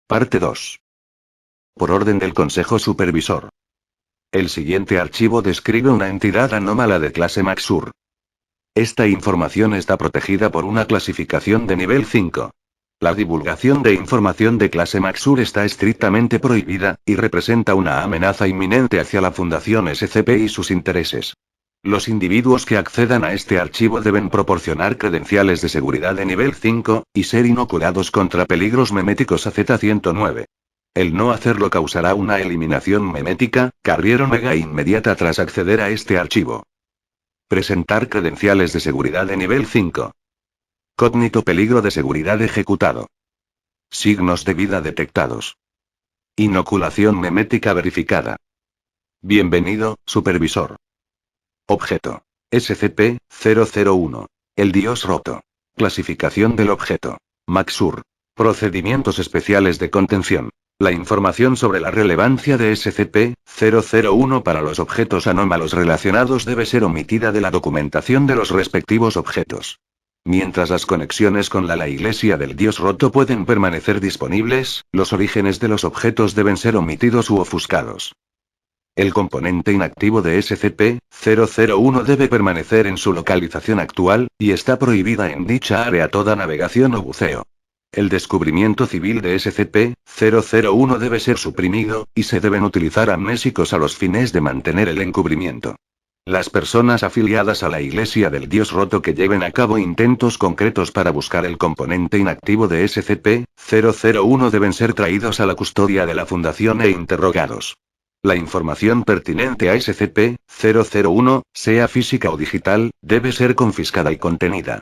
Parte 2. Por orden del Consejo Supervisor. El siguiente archivo describe una entidad anómala de clase Maxur. Esta información está protegida por una clasificación de nivel 5. La divulgación de información de clase Maxur está estrictamente prohibida, y representa una amenaza inminente hacia la Fundación SCP y sus intereses. Los individuos que accedan a este archivo deben proporcionar credenciales de seguridad de nivel 5, y ser inoculados contra peligros meméticos a Z-109. El no hacerlo causará una eliminación memética, carrier omega inmediata tras acceder a este archivo. Presentar credenciales de seguridad de nivel 5. Cógnito peligro de seguridad ejecutado. Signos de vida detectados. Inoculación memética verificada. Bienvenido, supervisor. Objeto. SCP-001. El dios roto. Clasificación del objeto. Maxur. Procedimientos especiales de contención. La información sobre la relevancia de SCP-001 para los objetos anómalos relacionados debe ser omitida de la documentación de los respectivos objetos. Mientras las conexiones con la iglesia del dios roto pueden permanecer disponibles, los orígenes de los objetos deben ser omitidos u ofuscados. El componente inactivo de SCP-001 debe permanecer en su localización actual, y está prohibida en dicha área toda navegación o buceo. El descubrimiento civil de SCP-001 debe ser suprimido, y se deben utilizar amnésicos a los fines de mantener el encubrimiento. Las personas afiliadas a la Iglesia del Dios Roto que lleven a cabo intentos concretos para buscar el componente inactivo de SCP-001 deben ser traídos a la custodia de la Fundación e interrogados. La información pertinente a SCP-001, sea física o digital, debe ser confiscada y contenida.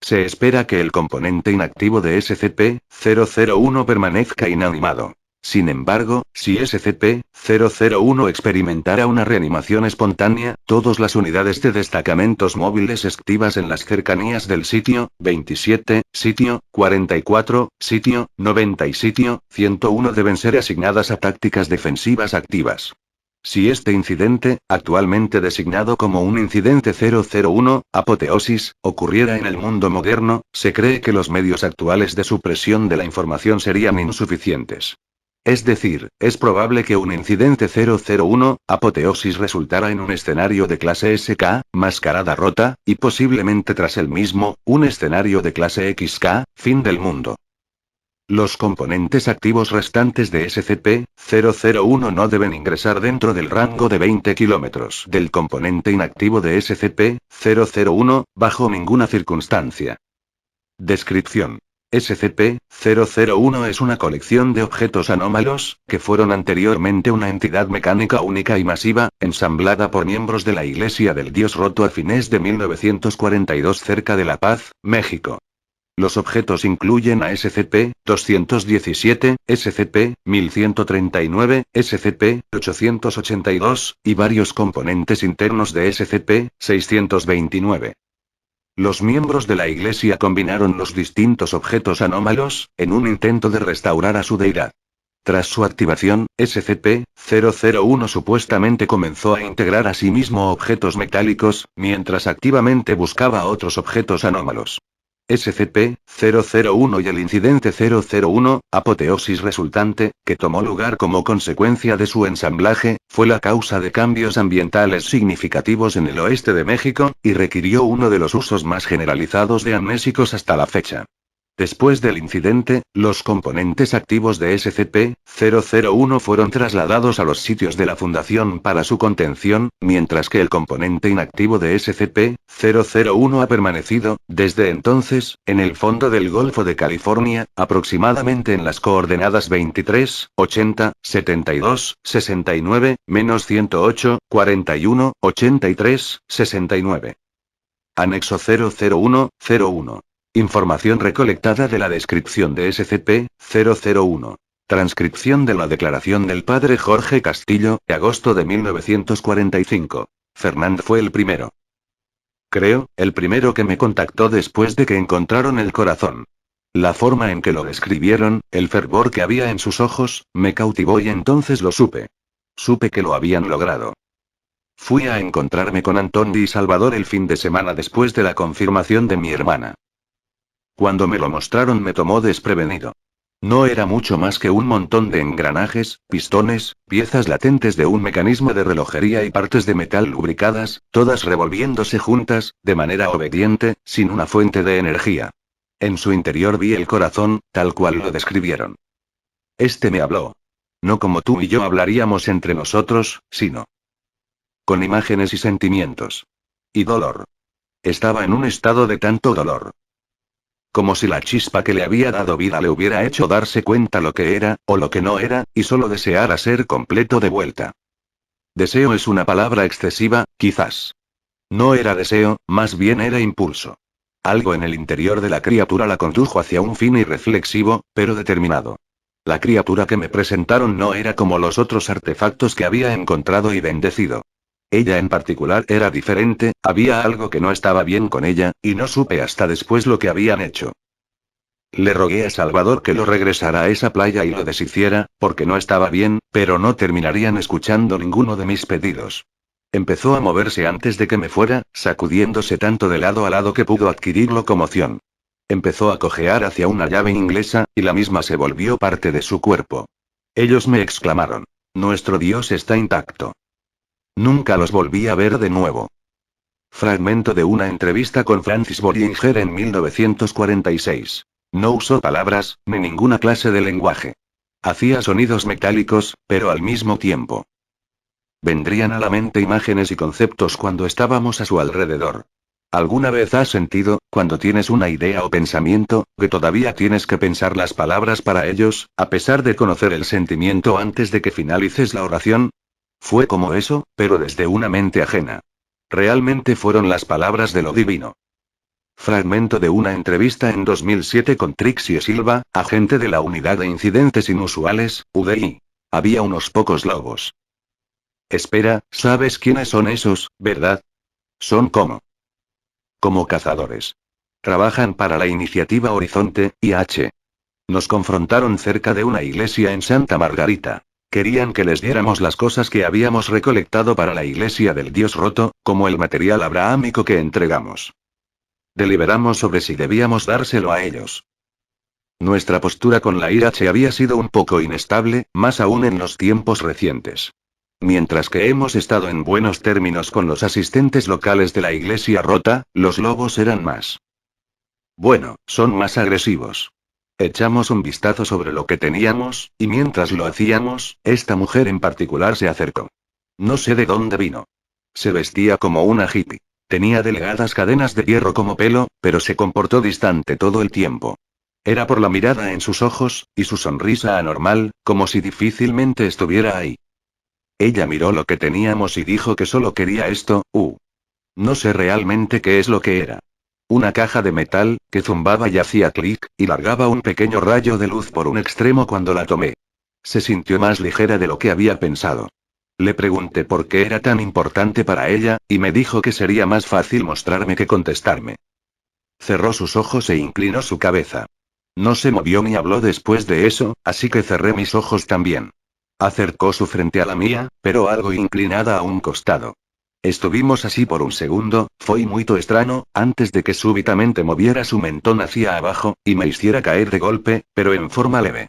Se espera que el componente inactivo de SCP-001 permanezca inanimado. Sin embargo, si SCP-001 experimentara una reanimación espontánea, todas las unidades de destacamentos móviles activas en las cercanías del sitio 27, sitio 44, sitio 90 y sitio 101 deben ser asignadas a tácticas defensivas activas. Si este incidente, actualmente designado como un incidente 001, apoteosis, ocurriera en el mundo moderno, se cree que los medios actuales de supresión de la información serían insuficientes. Es decir, es probable que un incidente 001, apoteosis resultara en un escenario de clase SK, mascarada rota, y posiblemente tras el mismo, un escenario de clase XK, fin del mundo. Los componentes activos restantes de SCP-001 no deben ingresar dentro del rango de 20 kilómetros del componente inactivo de SCP-001, bajo ninguna circunstancia. Descripción. SCP-001 es una colección de objetos anómalos, que fueron anteriormente una entidad mecánica única y masiva, ensamblada por miembros de la Iglesia del Dios Roto a fines de 1942 cerca de La Paz, México. Los objetos incluyen a SCP-217, SCP-1139, SCP-882, y varios componentes internos de SCP-629. Los miembros de la Iglesia combinaron los distintos objetos anómalos, en un intento de restaurar a su deidad. Tras su activación, SCP-001 supuestamente comenzó a integrar a sí mismo objetos metálicos, mientras activamente buscaba otros objetos anómalos. SCP-001 y el incidente 001, apoteosis resultante, que tomó lugar como consecuencia de su ensamblaje, fue la causa de cambios ambientales significativos en el oeste de México, y requirió uno de los usos más generalizados de amnésicos hasta la fecha. Después del incidente, los componentes activos de SCP-001 fueron trasladados a los sitios de la Fundación para su contención, mientras que el componente inactivo de SCP-001 ha permanecido, desde entonces, en el fondo del Golfo de California, aproximadamente en las coordenadas 23, 80, 72, 69, -108, 41, 83, 69. Anexo 001-01. Información recolectada de la descripción de SCP-001. Transcripción de la declaración del padre Jorge Castillo, de agosto de 1945. Fernand fue el primero. Creo, el primero que me contactó después de que encontraron el corazón. La forma en que lo describieron, el fervor que había en sus ojos, me cautivó y entonces lo supe. Supe que lo habían logrado. Fui a encontrarme con Antón y Salvador el fin de semana después de la confirmación de mi hermana. Cuando me lo mostraron me tomó desprevenido. No era mucho más que un montón de engranajes, pistones, piezas latentes de un mecanismo de relojería y partes de metal lubricadas, todas revolviéndose juntas, de manera obediente, sin una fuente de energía. En su interior vi el corazón, tal cual lo describieron. Este me habló. No como tú y yo hablaríamos entre nosotros, sino con imágenes y sentimientos. Y dolor. Estaba en un estado de tanto dolor. Como si la chispa que le había dado vida le hubiera hecho darse cuenta lo que era, o lo que no era, y solo deseara ser completo de vuelta. Deseo es una palabra excesiva, quizás. No era deseo, más bien era impulso. Algo en el interior de la criatura la condujo hacia un fin irreflexivo, pero determinado. La criatura que me presentaron no era como los otros artefactos que había encontrado y bendecido. Ella en particular era diferente, había algo que no estaba bien con ella, y no supe hasta después lo que habían hecho. Le rogué a Salvador que lo regresara a esa playa y lo deshiciera, porque no estaba bien, pero no terminarían escuchando ninguno de mis pedidos. Empezó a moverse antes de que me fuera, sacudiéndose tanto de lado a lado que pudo adquirir locomoción. Empezó a cojear hacia una llave inglesa, y la misma se volvió parte de su cuerpo. Ellos me exclamaron. Nuestro Dios está intacto. Nunca los volví a ver de nuevo. Fragmento de una entrevista con Francis Bollinger en 1946. No usó palabras, ni ninguna clase de lenguaje. Hacía sonidos metálicos, pero al mismo tiempo. Vendrían a la mente imágenes y conceptos cuando estábamos a su alrededor. ¿Alguna vez has sentido, cuando tienes una idea o pensamiento, que todavía tienes que pensar las palabras para ellos, a pesar de conocer el sentimiento antes de que finalices la oración? Fue como eso, pero desde una mente ajena. Realmente fueron las palabras de lo divino. Fragmento de una entrevista en 2007 con Trixie Silva, agente de la Unidad de Incidentes Inusuales, UDI. Había unos pocos lobos. Espera, ¿sabes quiénes son esos, verdad? Son como cazadores. Trabajan para la iniciativa Horizonte, IH. Nos confrontaron cerca de una iglesia en Santa Margarita. Querían que les diéramos las cosas que habíamos recolectado para la iglesia del Dios roto, como el material abrahámico que entregamos. Deliberamos sobre si debíamos dárselo a ellos. Nuestra postura con la IH había sido un poco inestable, más aún en los tiempos recientes. Mientras que hemos estado en buenos términos con los asistentes locales de la iglesia rota, los lobos eran más. Bueno, son más agresivos. Echamos un vistazo sobre lo que teníamos, y mientras lo hacíamos, esta mujer en particular se acercó. No sé de dónde vino. Se vestía como una hippie. Tenía delgadas cadenas de hierro como pelo, pero se comportó distante todo el tiempo. Era por la mirada en sus ojos, y su sonrisa anormal, como si difícilmente estuviera ahí. Ella miró lo que teníamos y dijo que solo quería esto. No sé realmente qué es lo que era. Una caja de metal, que zumbaba y hacía clic, y largaba un pequeño rayo de luz por un extremo cuando la tomé. Se sintió más ligera de lo que había pensado. Le pregunté por qué era tan importante para ella, y me dijo que sería más fácil mostrarme que contestarme. Cerró sus ojos e inclinó su cabeza. No se movió ni habló después de eso, así que cerré mis ojos también. Acercó su frente a la mía, pero algo inclinada a un costado. Estuvimos así por un segundo, fue muy extraño, antes de que súbitamente moviera su mentón hacia abajo, y me hiciera caer de golpe, pero en forma leve.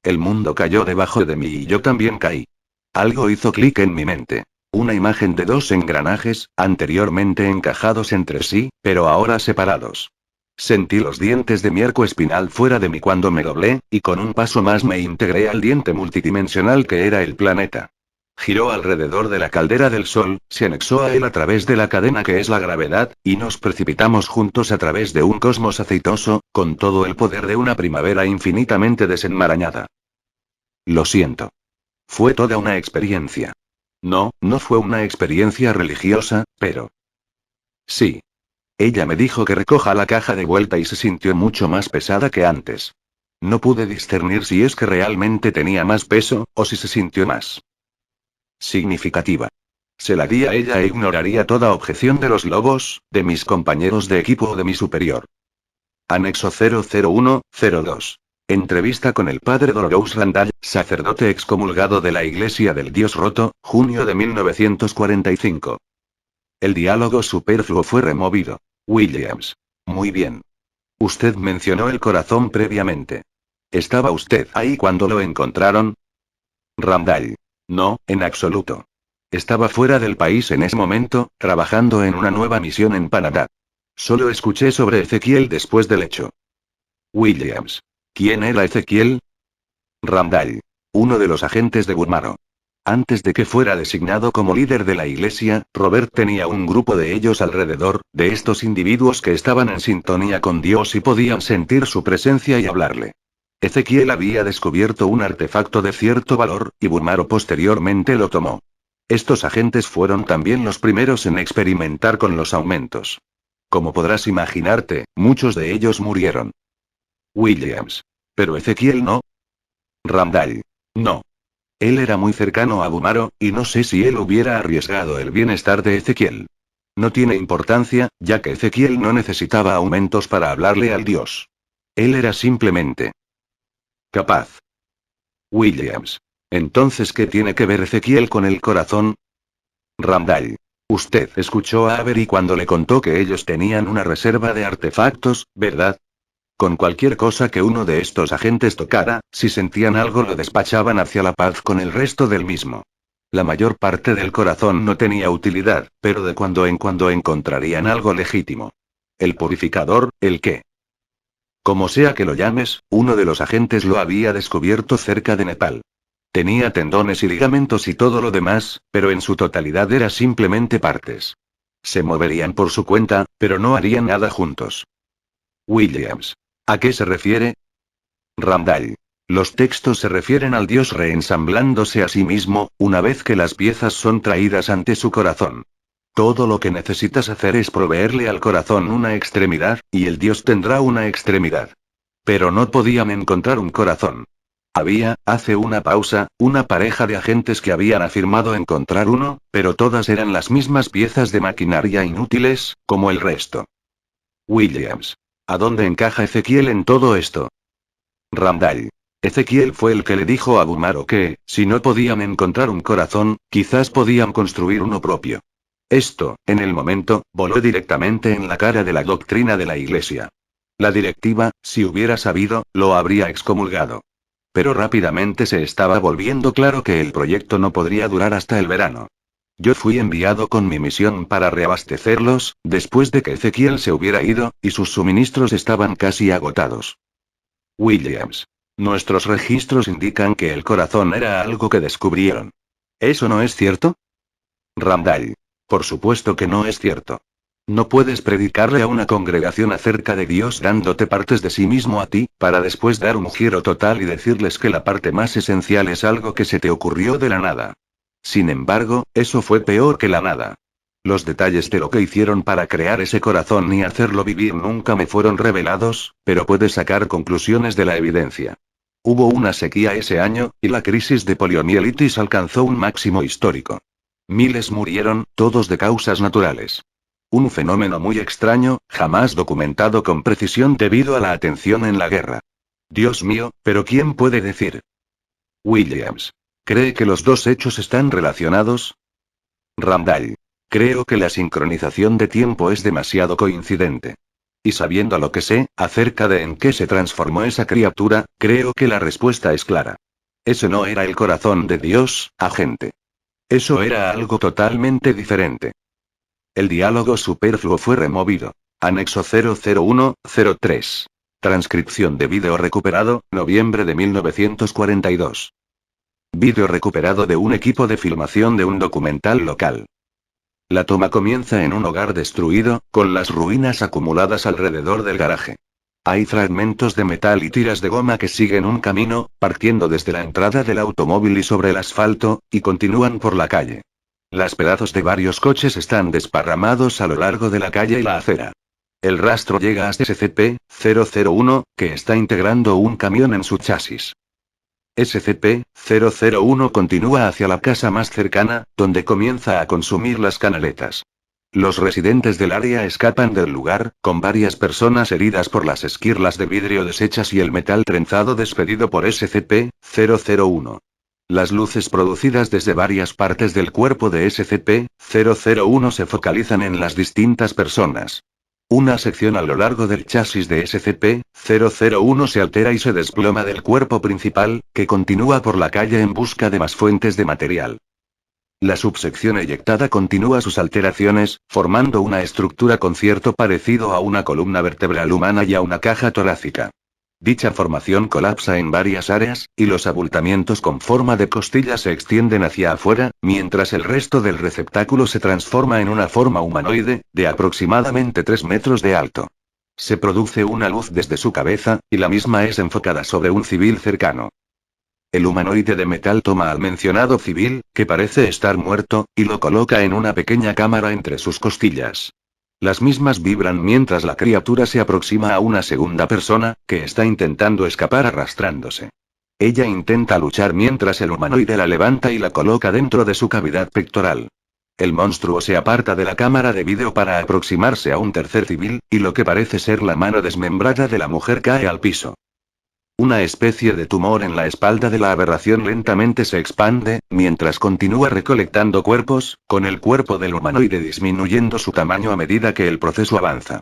El mundo cayó debajo de mí y yo también caí. Algo hizo clic en mi mente. Una imagen de dos engranajes, anteriormente encajados entre sí, pero ahora separados. Sentí los dientes de mi arco espinal fuera de mí cuando me doblé, y con un paso más me integré al diente multidimensional que era el planeta. Giró alrededor de la caldera del Sol, se anexó a él a través de la cadena que es la gravedad, y nos precipitamos juntos a través de un cosmos aceitoso, con todo el poder de una primavera infinitamente desenmarañada. Lo siento. Fue toda una experiencia. No, no fue una experiencia religiosa, pero... Sí. Ella me dijo que recoja la caja de vuelta y se sintió mucho más pesada que antes. No pude discernir si es que realmente tenía más peso, o si se sintió más significativa. Se la di a ella e ignoraría toda objeción de los lobos, de mis compañeros de equipo o de mi superior. Anexo 00102. Entrevista con el padre Dolores Randall, sacerdote excomulgado de la Iglesia del Dios Roto, junio de 1945. El diálogo superfluo fue removido. Williams. Muy bien. Usted mencionó el corazón previamente. ¿Estaba usted ahí cuando lo encontraron? Randall. No, en absoluto. Estaba fuera del país en ese momento, trabajando en una nueva misión en Panamá. Solo escuché sobre Ezequiel después del hecho. Williams. ¿Quién era Ezequiel? Randall. Uno de los agentes de Gurmaro. Antes de que fuera designado como líder de la iglesia, Robert tenía un grupo de ellos alrededor, de estos individuos que estaban en sintonía con Dios y podían sentir su presencia y hablarle. Ezequiel había descubierto un artefacto de cierto valor, y Gurmaro posteriormente lo tomó. Estos agentes fueron también los primeros en experimentar con los aumentos. Como podrás imaginarte, muchos de ellos murieron. Williams. Pero Ezequiel no. Randall. No. Él era muy cercano a Gumaro, y no sé si él hubiera arriesgado el bienestar de Ezequiel. No tiene importancia, ya que Ezequiel no necesitaba aumentos para hablarle al Dios. Él era simplemente capaz. Williams. Entonces, ¿qué tiene que ver Ezequiel con el corazón? Randall. Usted escuchó a Avery cuando le contó que ellos tenían una reserva de artefactos, ¿verdad? Con cualquier cosa que uno de estos agentes tocara, si sentían algo lo despachaban hacia la paz con el resto del mismo. La mayor parte del corazón no tenía utilidad, pero de cuando en cuando encontrarían algo legítimo. El purificador, el qué. Como sea que lo llames, uno de los agentes lo había descubierto cerca de Nepal. Tenía tendones y ligamentos y todo lo demás, pero en su totalidad era simplemente partes. Se moverían por su cuenta, pero no harían nada juntos. Williams. ¿A qué se refiere? Randall. Los textos se refieren al Dios reensamblándose a sí mismo, una vez que las piezas son traídas ante su corazón. Todo lo que necesitas hacer es proveerle al corazón una extremidad, y el Dios tendrá una extremidad. Pero no podían encontrar un corazón. Había, hace una pausa, una pareja de agentes que habían afirmado encontrar uno, pero todas eran las mismas piezas de maquinaria inútiles, como el resto. Williams. ¿A dónde encaja Ezequiel en todo esto? Randall. Ezequiel fue el que le dijo a Gumaro que, si no podían encontrar un corazón, quizás podían construir uno propio. Esto, en el momento, voló directamente en la cara de la doctrina de la iglesia. La directiva, si hubiera sabido, lo habría excomulgado. Pero rápidamente se estaba volviendo claro que el proyecto no podría durar hasta el verano. Yo fui enviado con mi misión para reabastecerlos, después de que Ezequiel se hubiera ido, y sus suministros estaban casi agotados. Williams. Nuestros registros indican que el corazón era algo que descubrieron. ¿Eso no es cierto? Randall. Por supuesto que no es cierto. No puedes predicarle a una congregación acerca de Dios dándote partes de sí mismo a ti, para después dar un giro total y decirles que la parte más esencial es algo que se te ocurrió de la nada. Sin embargo, eso fue peor que la nada. Los detalles de lo que hicieron para crear ese corazón y hacerlo vivir nunca me fueron revelados, pero puedes sacar conclusiones de la evidencia. Hubo una sequía ese año, y la crisis de poliomielitis alcanzó un máximo histórico. Miles murieron, todos de causas naturales. Un fenómeno muy extraño, jamás documentado con precisión debido a la atención en la guerra. Dios mío, pero ¿quién puede decir? Williams. ¿Cree que los dos hechos están relacionados? Randall. Creo que la sincronización de tiempo es demasiado coincidente. Y sabiendo lo que sé, acerca de en qué se transformó esa criatura, creo que la respuesta es clara. Ese no era el corazón de Dios, agente. Eso era algo totalmente diferente. El diálogo superfluo fue removido. Anexo 00103. Transcripción de vídeo recuperado, noviembre de 1942. Vídeo recuperado de un equipo de filmación de un documental local. La toma comienza en un hogar destruido, con las ruinas acumuladas alrededor del garaje. Hay fragmentos de metal y tiras de goma que siguen un camino, partiendo desde la entrada del automóvil y sobre el asfalto, y continúan por la calle. Las pedazos de varios coches están desparramados a lo largo de la calle y la acera. El rastro llega hasta SCP-001, que está integrando un camión en su chasis. SCP-001 continúa hacia la casa más cercana, donde comienza a consumir las canaletas. Los residentes del área escapan del lugar, con varias personas heridas por las esquirlas de vidrio deshechas y el metal trenzado despedido por SCP-001. Las luces producidas desde varias partes del cuerpo de SCP-001 se focalizan en las distintas personas. Una sección a lo largo del chasis de SCP-001 se altera y se desploma del cuerpo principal, que continúa por la calle en busca de más fuentes de material. La subsección eyectada continúa sus alteraciones, formando una estructura con cierto parecido a una columna vertebral humana y a una caja torácica. Dicha formación colapsa en varias áreas, y los abultamientos con forma de costilla se extienden hacia afuera, mientras el resto del receptáculo se transforma en una forma humanoide, de aproximadamente 3 metros de alto. Se produce una luz desde su cabeza, y la misma es enfocada sobre un civil cercano. El humanoide de metal toma al mencionado civil, que parece estar muerto, y lo coloca en una pequeña cámara entre sus costillas. Las mismas vibran mientras la criatura se aproxima a una segunda persona, que está intentando escapar arrastrándose. Ella intenta luchar mientras el humanoide la levanta y la coloca dentro de su cavidad pectoral. El monstruo se aparta de la cámara de vídeo para aproximarse a un tercer civil, y lo que parece ser la mano desmembrada de la mujer cae al piso. Una especie de tumor en la espalda de la aberración lentamente se expande, mientras continúa recolectando cuerpos, con el cuerpo del humanoide disminuyendo su tamaño a medida que el proceso avanza.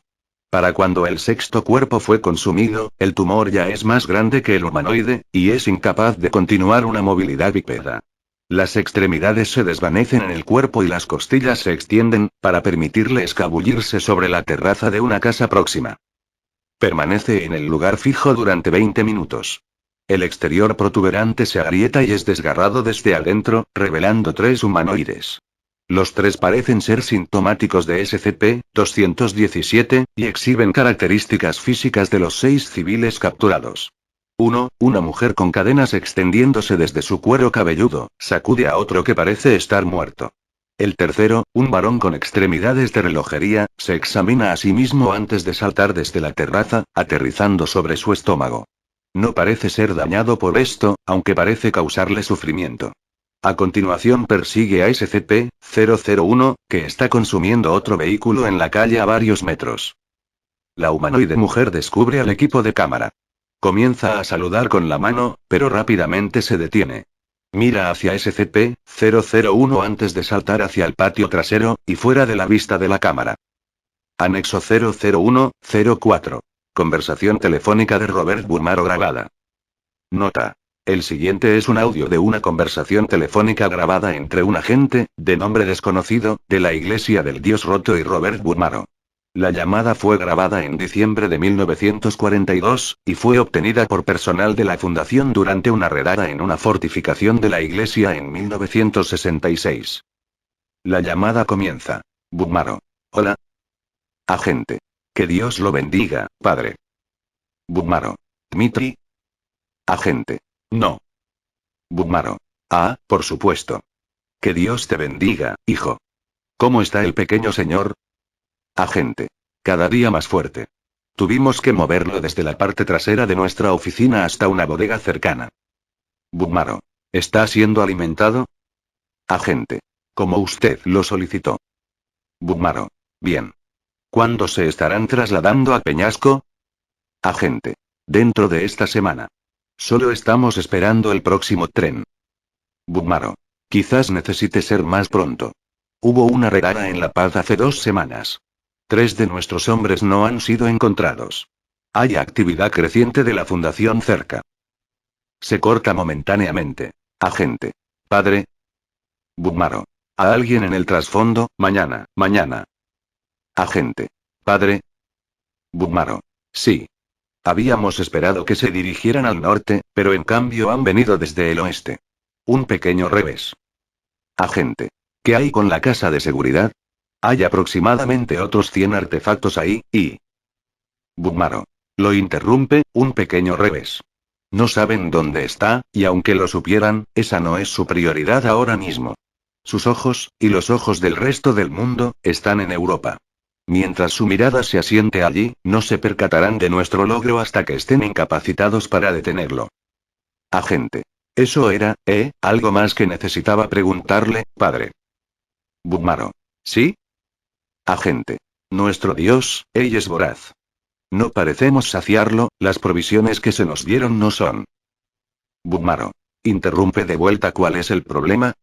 Para cuando el sexto cuerpo fue consumido, el tumor ya es más grande que el humanoide, y es incapaz de continuar una movilidad bípeda. Las extremidades se desvanecen en el cuerpo y las costillas se extienden, para permitirle escabullirse sobre la terraza de una casa próxima. Permanece en el lugar fijo durante 20 minutos. El exterior protuberante se agrieta y es desgarrado desde adentro, revelando 3 humanoides. Los 3 parecen ser sintomáticos de SCP-217, y exhiben características físicas de los 6 civiles capturados. 1. Una mujer con cadenas extendiéndose desde su cuero cabelludo, sacude a otro que parece estar muerto. El tercero, un varón con extremidades de relojería, se examina a sí mismo antes de saltar desde la terraza, aterrizando sobre su estómago. No parece ser dañado por esto, aunque parece causarle sufrimiento. A continuación persigue a SCP-001, que está consumiendo otro vehículo en la calle a varios metros. La humanoide mujer descubre al equipo de cámara. Comienza a saludar con la mano, pero rápidamente se detiene. Mira hacia SCP-001 antes de saltar hacia el patio trasero, y fuera de la vista de la cámara. Anexo 001-04. Conversación telefónica de Robert Burmaro grabada. Nota. El siguiente es un audio de una conversación telefónica grabada entre un agente, de nombre desconocido, de la Iglesia del Dios Roto y Robert Burmaro. La llamada fue grabada en diciembre de 1942, y fue obtenida por personal de la Fundación durante una redada en una fortificación de la iglesia en 1966. La llamada comienza. Burmaro. Hola. Agente. Que Dios lo bendiga, padre. Burmaro. Dmitri. Agente. No. Burmaro. Ah, por supuesto. Que Dios te bendiga, hijo. ¿Cómo está el pequeño señor? Agente. Cada día más fuerte. Tuvimos que moverlo desde la parte trasera de nuestra oficina hasta una bodega cercana. Burmaro. ¿Está siendo alimentado? Agente. Como usted lo solicitó. Burmaro. Bien. ¿Cuándo se estarán trasladando a Peñasco? Agente. Dentro de esta semana. Solo estamos esperando el próximo tren. Burmaro. Quizás necesite ser más pronto. Hubo una redada en La Paz hace 2 semanas. 3 de nuestros hombres no han sido encontrados. Hay actividad creciente de la Fundación cerca. Se corta momentáneamente. Agente. Padre. Burmaro. ¿A alguien en el trasfondo? Mañana. Agente. Padre. Burmaro. Sí. Habíamos esperado que se dirigieran al norte, pero en cambio han venido desde el oeste. Un pequeño revés. Agente. ¿Qué hay con la casa de seguridad? Hay aproximadamente otros 100 artefactos ahí, y... Burmaro. Lo interrumpe, un pequeño revés. No saben dónde está, y aunque lo supieran, esa no es su prioridad ahora mismo. Sus ojos, y los ojos del resto del mundo, están en Europa. Mientras su mirada se asiente allí, no se percatarán de nuestro logro hasta que estén incapacitados para detenerlo. Agente. Eso era, algo más que necesitaba preguntarle, padre. Burmaro. ¿Sí? Agente. Nuestro Dios, ella es voraz. No parecemos saciarlo, las provisiones que se nos dieron no son. Burmaro. Interrumpe de vuelta. ¿Cuál es el problema?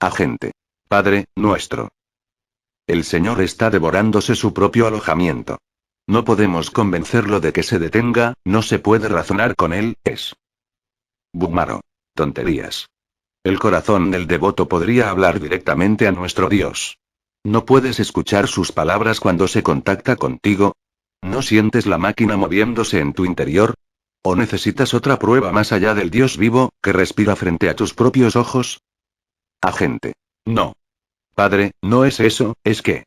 Agente. Padre nuestro. El señor está devorándose su propio alojamiento. No podemos convencerlo de que se detenga, no se puede razonar con él, es. Bumaro. Tonterías. El corazón del devoto podría hablar directamente a nuestro Dios. ¿No puedes escuchar sus palabras cuando se contacta contigo? ¿No sientes la máquina moviéndose en tu interior? ¿O necesitas otra prueba más allá del Dios vivo, que respira frente a tus propios ojos? Agente. No. Padre, no es eso, es que.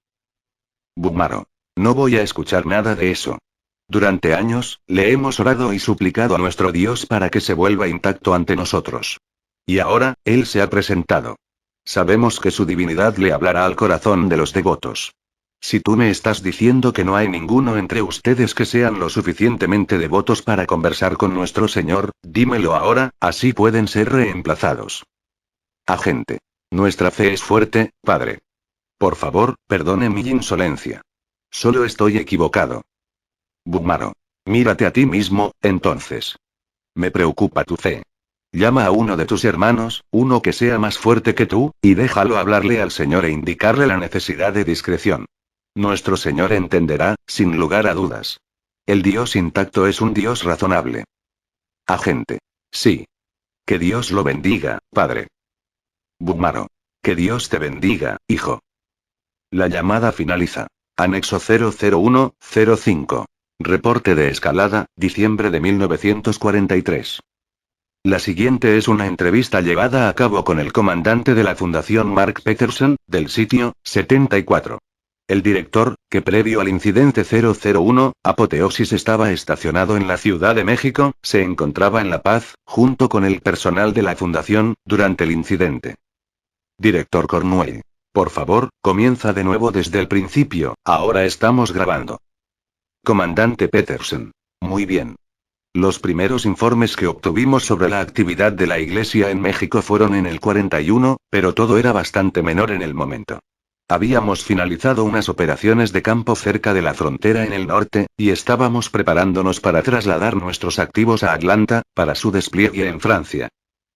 Bumaro. No voy a escuchar nada de eso. Durante años, le hemos orado y suplicado a nuestro Dios para que se vuelva intacto ante nosotros. Y ahora, Él se ha presentado. Sabemos que su divinidad le hablará al corazón de los devotos. Si tú me estás diciendo que no hay ninguno entre ustedes que sean lo suficientemente devotos para conversar con nuestro Señor, dímelo ahora, así pueden ser reemplazados. Agente. Nuestra fe es fuerte, Padre. Por favor, perdone mi insolencia. Solo estoy equivocado. Bumaro. Mírate a ti mismo, entonces. Me preocupa tu fe. Llama a uno de tus hermanos, uno que sea más fuerte que tú, y déjalo hablarle al Señor e indicarle la necesidad de discreción. Nuestro Señor entenderá, sin lugar a dudas. El Dios intacto es un Dios razonable. Agente. Sí. Que Dios lo bendiga, Padre. Bumaro. Que Dios te bendiga, hijo. La llamada finaliza. Anexo 00105. Reporte de escalada, diciembre de 1943. La siguiente es una entrevista llevada a cabo con el comandante de la Fundación Mark Peterson, del sitio 74. El director, que previo al incidente 001, Apoteosis estaba estacionado en la Ciudad de México, se encontraba en La Paz, junto con el personal de la Fundación, durante el incidente. Director Cornwell. Por favor, comienza de nuevo desde el principio, ahora estamos grabando. Comandante Peterson. Muy bien. Los primeros informes que obtuvimos sobre la actividad de la Iglesia en México fueron en el 41, pero todo era bastante menor en el momento. Habíamos finalizado unas operaciones de campo cerca de la frontera en el norte, y estábamos preparándonos para trasladar nuestros activos a Atlanta, para su despliegue en Francia.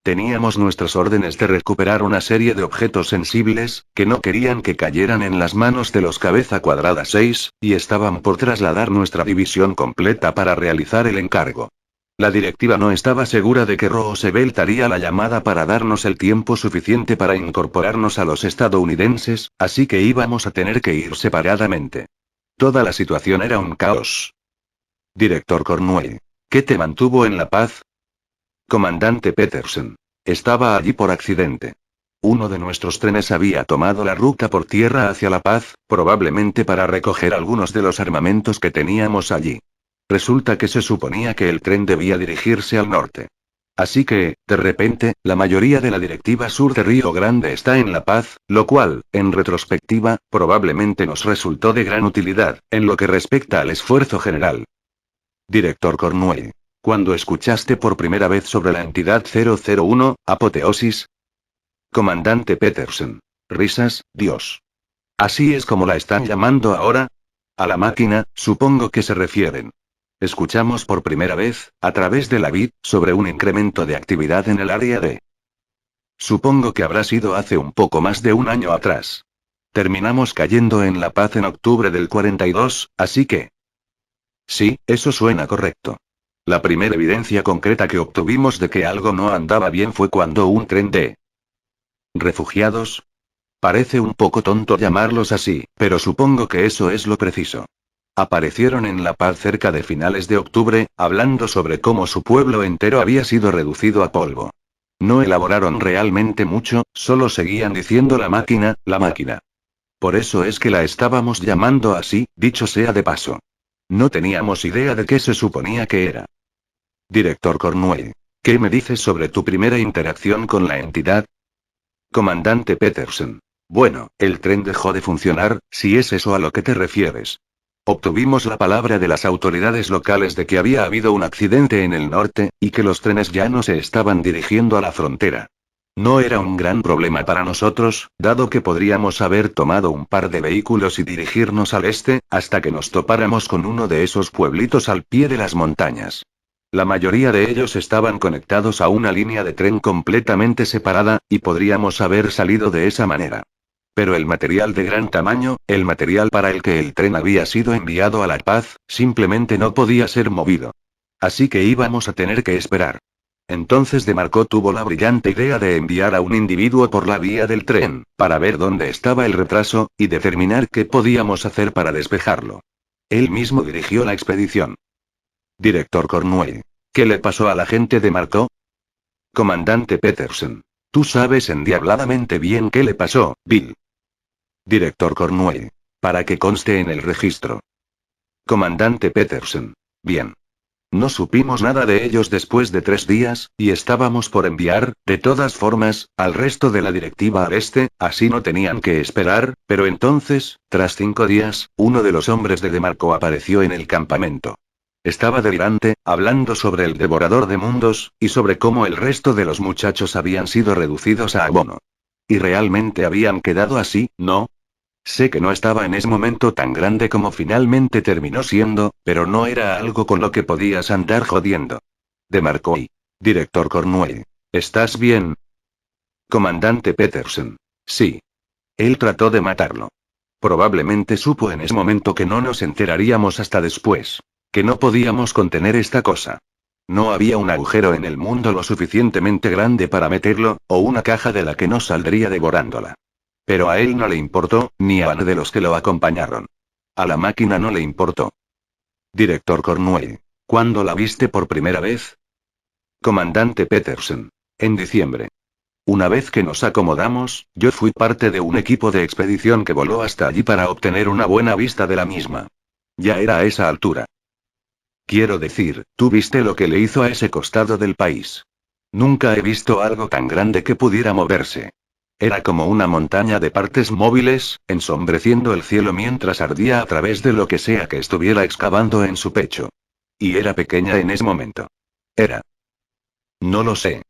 Teníamos nuestras órdenes de recuperar una serie de objetos sensibles, que no querían que cayeran en las manos de los cabeza cuadrada 6, y estaban por trasladar nuestra división completa para realizar el encargo. La directiva no estaba segura de que Roosevelt haría la llamada para darnos el tiempo suficiente para incorporarnos a los estadounidenses, así que íbamos a tener que ir separadamente. Toda la situación era un caos. Director Cornwell. ¿Qué te mantuvo en La Paz? Comandante Peterson. Estaba allí por accidente. Uno de nuestros trenes había tomado la ruta por tierra hacia La Paz, probablemente para recoger algunos de los armamentos que teníamos allí. Resulta que se suponía que el tren debía dirigirse al norte. Así que, de repente, la mayoría de la directiva sur de Río Grande está en La Paz, lo cual, en retrospectiva, probablemente nos resultó de gran utilidad, en lo que respecta al esfuerzo general. Director Cornwell. ¿Cuándo escuchaste por primera vez sobre la entidad 001, Apoteosis? Comandante Peterson. Risas, Dios. ¿Así es como la están llamando ahora? A la máquina, supongo que se refieren. Escuchamos por primera vez, a través de la vid, sobre un incremento de actividad en el área de. Supongo que habrá sido hace un poco más de un año atrás. Terminamos cayendo en La Paz en octubre del 42, así que. Sí, eso suena correcto. La primera evidencia concreta que obtuvimos de que algo no andaba bien fue cuando un tren de refugiados. Parece un poco tonto llamarlos así, pero supongo que eso es lo preciso. Aparecieron en La Paz cerca de finales de octubre, hablando sobre cómo su pueblo entero había sido reducido a polvo. No elaboraron realmente mucho, solo seguían diciendo la máquina, la máquina. Por eso es que la estábamos llamando así, dicho sea de paso. No teníamos idea de qué se suponía que era. Director Cornwell. ¿Qué me dices sobre tu primera interacción con la entidad? Comandante Peterson. Bueno, el tren dejó de funcionar, si es eso a lo que te refieres. Obtuvimos la palabra de las autoridades locales de que había habido un accidente en el norte, y que los trenes ya no se estaban dirigiendo a la frontera. No era un gran problema para nosotros, dado que podríamos haber tomado un par de vehículos y dirigirnos al este, hasta que nos topáramos con uno de esos pueblitos al pie de las montañas. La mayoría de ellos estaban conectados a una línea de tren completamente separada, y podríamos haber salido de esa manera. Pero el material de gran tamaño, el material para el que el tren había sido enviado a La Paz, simplemente no podía ser movido. Así que íbamos a tener que esperar. Entonces Demarco tuvo la brillante idea de enviar a un individuo por la vía del tren, para ver dónde estaba el retraso, y determinar qué podíamos hacer para despejarlo. Él mismo dirigió la expedición. Director Cornwell. ¿Qué le pasó a la gente de Marco? Comandante Peterson. Tú sabes endiabladamente bien qué le pasó, Bill. Director Cornwell. Para que conste en el registro. Comandante Peterson. Bien. No supimos nada de ellos después de 3 días, y estábamos por enviar, de todas formas, al resto de la directiva al este, así no tenían que esperar, pero entonces, tras 5 días, uno de los hombres de Demarco apareció en el campamento. Estaba delirante, hablando sobre el devorador de mundos, y sobre cómo el resto de los muchachos habían sido reducidos a abono. Y realmente habían quedado así, ¿no? Sé que no estaba en ese momento tan grande como finalmente terminó siendo, pero no era algo con lo que podías andar jodiendo. Demarco y. Director Cornwell. ¿Estás bien? Comandante Peterson. Sí. Él trató de matarlo. Probablemente supo en ese momento que no nos enteraríamos hasta después. Que no podíamos contener esta cosa. No había un agujero en el mundo lo suficientemente grande para meterlo, o una caja de la que no saldría devorándola. Pero a él no le importó, ni a de los que lo acompañaron. A la máquina no le importó. Director Cornwell. ¿Cuándo la viste por primera vez? Comandante Peterson. En diciembre. Una vez que nos acomodamos, yo fui parte de un equipo de expedición que voló hasta allí para obtener una buena vista de la misma. Ya era a esa altura. Quiero decir, tú viste lo que le hizo a ese costado del país. Nunca he visto algo tan grande que pudiera moverse. Era como una montaña de partes móviles, ensombreciendo el cielo mientras ardía a través de lo que sea que estuviera excavando en su pecho. Y era pequeña en ese momento. Era. No lo sé.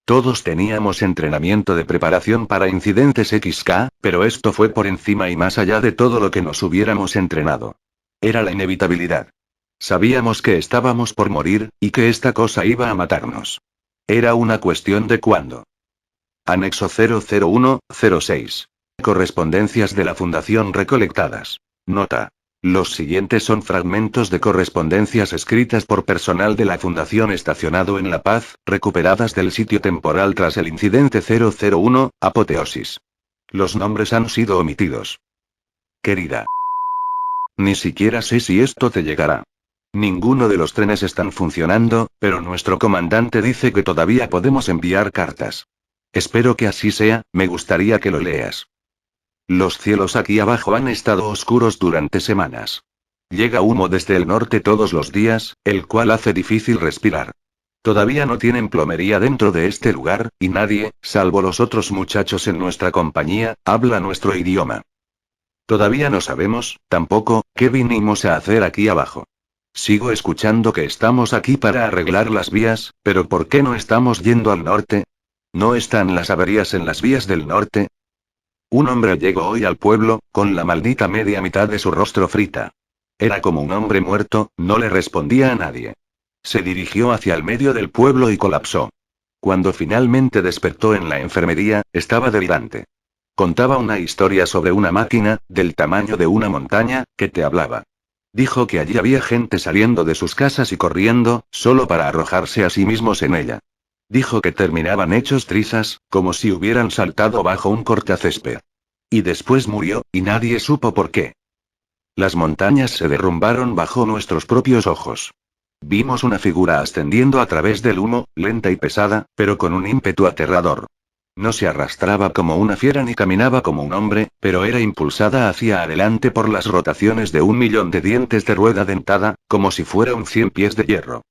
Todos teníamos entrenamiento de preparación para incidentes XK, pero esto fue por encima y más allá de todo lo que nos hubiéramos entrenado. Era la inevitabilidad. Sabíamos que estábamos por morir, y que esta cosa iba a matarnos. Era una cuestión de cuándo. Anexo 001-06. Correspondencias de la Fundación recolectadas. Nota. Los siguientes son fragmentos de correspondencias escritas por personal de la Fundación estacionado en La Paz, recuperadas del sitio temporal tras el incidente 001, apoteosis. Los nombres han sido omitidos. Querida. Ni siquiera sé si esto te llegará. Ninguno de los trenes están funcionando, pero nuestro comandante dice que todavía podemos enviar cartas. Espero que así sea, me gustaría que lo leas. Los cielos aquí abajo han estado oscuros durante semanas. Llega humo desde el norte todos los días, el cual hace difícil respirar. Todavía no tienen plomería dentro de este lugar, y nadie, salvo los otros muchachos en nuestra compañía, habla nuestro idioma. Todavía no sabemos, tampoco, qué vinimos a hacer aquí abajo. Sigo escuchando que estamos aquí para arreglar las vías, pero ¿por qué no estamos yendo al norte? ¿No están las averías en las vías del norte? Un hombre llegó hoy al pueblo, con la maldita media mitad de su rostro frita. Era como un hombre muerto, no le respondía a nadie. Se dirigió hacia el medio del pueblo y colapsó. Cuando finalmente despertó en la enfermería, estaba delirante. Contaba una historia sobre una máquina, del tamaño de una montaña, que te hablaba. Dijo que allí había gente saliendo de sus casas y corriendo, solo para arrojarse a sí mismos en ella. Dijo que terminaban hechos trizas, como si hubieran saltado bajo un cortacésped. Y después murió, y nadie supo por qué. Las montañas se derrumbaron bajo nuestros propios ojos. Vimos una figura ascendiendo a través del humo, lenta y pesada, pero con un ímpetu aterrador. No se arrastraba como una fiera ni caminaba como un hombre, pero era impulsada hacia adelante por las rotaciones de 1.000.000 de dientes de rueda dentada, como si fuera un 100 pies de hierro.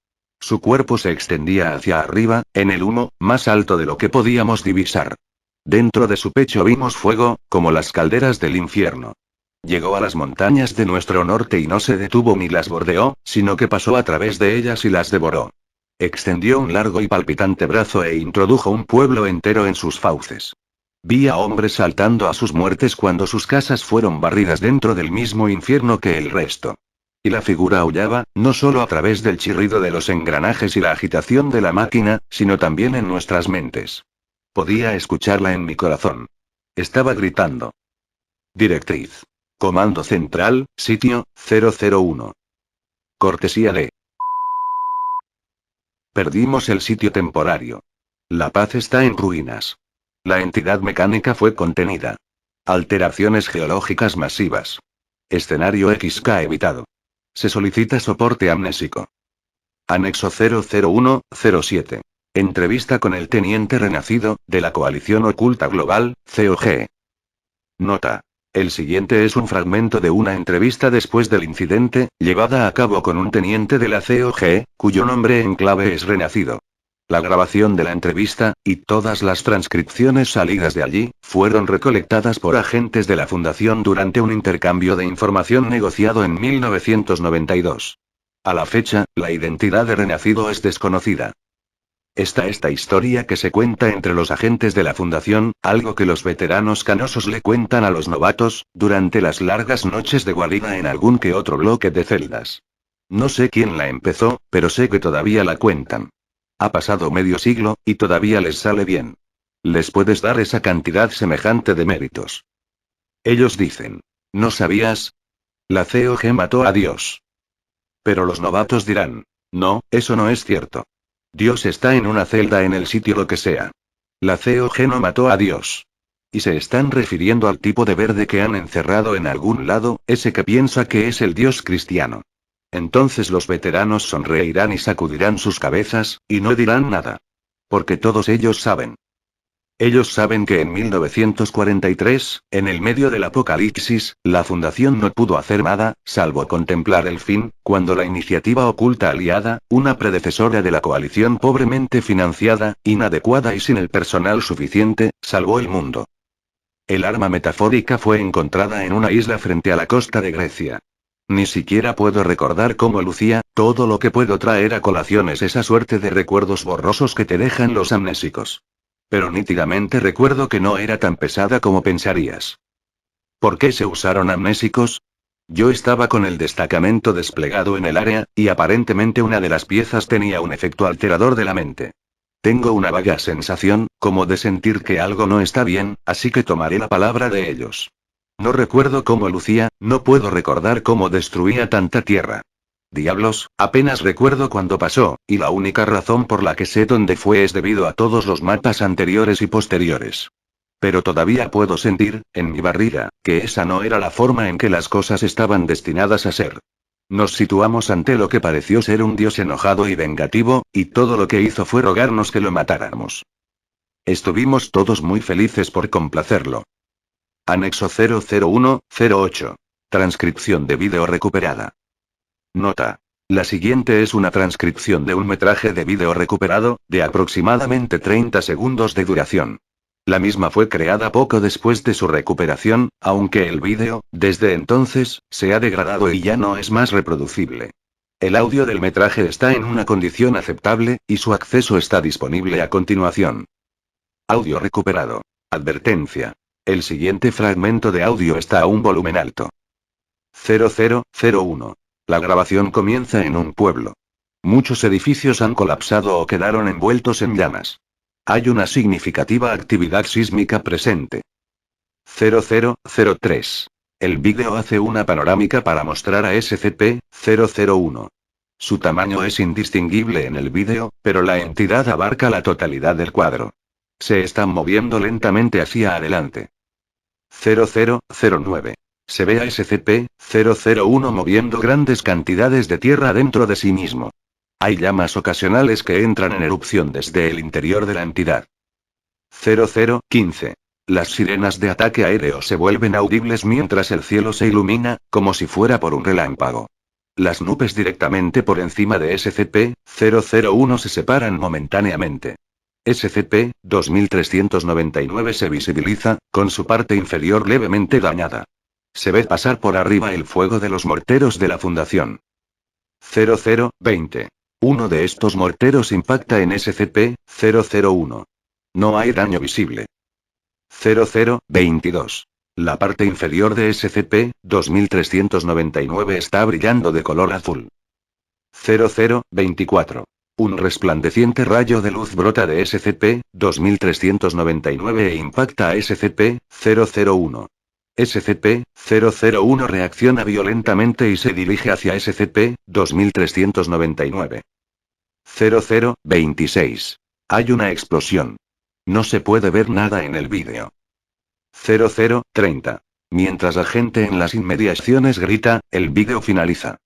Su cuerpo se extendía hacia arriba, en el humo, más alto de lo que podíamos divisar. Dentro de su pecho vimos fuego, como las calderas del infierno. Llegó a las montañas de nuestro norte y no se detuvo ni las bordeó, sino que pasó a través de ellas y las devoró. Extendió un largo y palpitante brazo e introdujo un pueblo entero en sus fauces. Vi a hombres saltando a sus muertes cuando sus casas fueron barridas dentro del mismo infierno que el resto. Y la figura aullaba, no solo a través del chirrido de los engranajes y la agitación de la máquina, sino también en nuestras mentes. Podía escucharla en mi corazón. Estaba gritando. Directriz. Comando central, sitio, 001. Cortesía de... Perdimos el sitio temporario. La paz está en ruinas. La entidad mecánica fue contenida. Alteraciones geológicas masivas. Escenario XK evitado. Se solicita soporte amnésico. Anexo 00107. Entrevista con el teniente renacido, de la Coalición Oculta Global, COG. Nota. El siguiente es un fragmento de una entrevista después del incidente, llevada a cabo con un teniente de la COG, cuyo nombre en clave es Renacido. La grabación de la entrevista, y todas las transcripciones salidas de allí, fueron recolectadas por agentes de la Fundación durante un intercambio de información negociado en 1992. A la fecha, la identidad de Renacido es desconocida. Está esta historia que se cuenta entre los agentes de la Fundación, algo que los veteranos canosos le cuentan a los novatos, durante las largas noches de guarida en algún que otro bloque de celdas. No sé quién la empezó, pero sé que todavía la cuentan. Ha pasado medio siglo, y todavía les sale bien. Les puedes dar esa cantidad semejante de méritos. Ellos dicen: ¿no sabías? La COG mató a Dios. Pero los novatos dirán: no, eso no es cierto. Dios está en una celda en el sitio lo que sea. La COG no mató a Dios. Y se están refiriendo al tipo de verde que han encerrado en algún lado, ese que piensa que es el Dios cristiano. Entonces los veteranos sonreirán y sacudirán sus cabezas, y no dirán nada. Porque todos ellos saben. Ellos saben que en 1943, en el medio del apocalipsis, la Fundación no pudo hacer nada, salvo contemplar el fin, cuando la iniciativa oculta aliada, una predecesora de la coalición pobremente financiada, inadecuada y sin el personal suficiente, salvó el mundo. El arma metafórica fue encontrada en una isla frente a la costa de Grecia. Ni siquiera puedo recordar cómo lucía, todo lo que puedo traer a colación es esa suerte de recuerdos borrosos que te dejan los amnésicos. Pero nítidamente recuerdo que no era tan pesada como pensarías. ¿Por qué se usaron amnésicos? Yo estaba con el destacamento desplegado en el área, y aparentemente una de las piezas tenía un efecto alterador de la mente. Tengo una vaga sensación, como de sentir que algo no está bien, así que tomaré la palabra de ellos. No recuerdo cómo lucía, no puedo recordar cómo destruía tanta tierra. Diablos, apenas recuerdo cuándo pasó, y la única razón por la que sé dónde fue es debido a todos los mapas anteriores y posteriores. Pero todavía puedo sentir, en mi barriga, que esa no era la forma en que las cosas estaban destinadas a ser. Nos situamos ante lo que pareció ser un dios enojado y vengativo, y todo lo que hizo fue rogarnos que lo matáramos. Estuvimos todos muy felices por complacerlo. Anexo 00108. Transcripción de vídeo recuperada. Nota. La siguiente es una transcripción de un metraje de vídeo recuperado, de aproximadamente 30 segundos de duración. La misma fue creada poco después de su recuperación, aunque el vídeo, desde entonces, se ha degradado y ya no es más reproducible. El audio del metraje está en una condición aceptable, y su acceso está disponible a continuación. Audio recuperado. Advertencia. El siguiente fragmento de audio está a un volumen alto. 0001. La grabación comienza en un pueblo. Muchos edificios han colapsado o quedaron envueltos en llamas. Hay una significativa actividad sísmica presente. 0003. El vídeo hace una panorámica para mostrar a SCP-001. Su tamaño es indistinguible en el vídeo, pero la entidad abarca la totalidad del cuadro. Se está moviendo lentamente hacia adelante. 0009. Se ve a SCP-001 moviendo grandes cantidades de tierra dentro de sí mismo. Hay llamas ocasionales que entran en erupción desde el interior de la entidad. 0015. Las sirenas de ataque aéreo se vuelven audibles mientras el cielo se ilumina, como si fuera por un relámpago. Las nubes directamente por encima de SCP-001 se separan momentáneamente. SCP-2399 se visibiliza, con su parte inferior levemente dañada. Se ve pasar por arriba el fuego de los morteros de la Fundación. 0020. Uno de estos morteros impacta en SCP-001. No hay daño visible. 0022. La parte inferior de SCP-2399 está brillando de color azul. 0024. Un resplandeciente rayo de luz brota de SCP-2399 e impacta a SCP-001. SCP-001 reacciona violentamente y se dirige hacia SCP-2399. 0026. Hay una explosión. No se puede ver nada en el vídeo. 0030. Mientras la gente en las inmediaciones grita, el vídeo finaliza.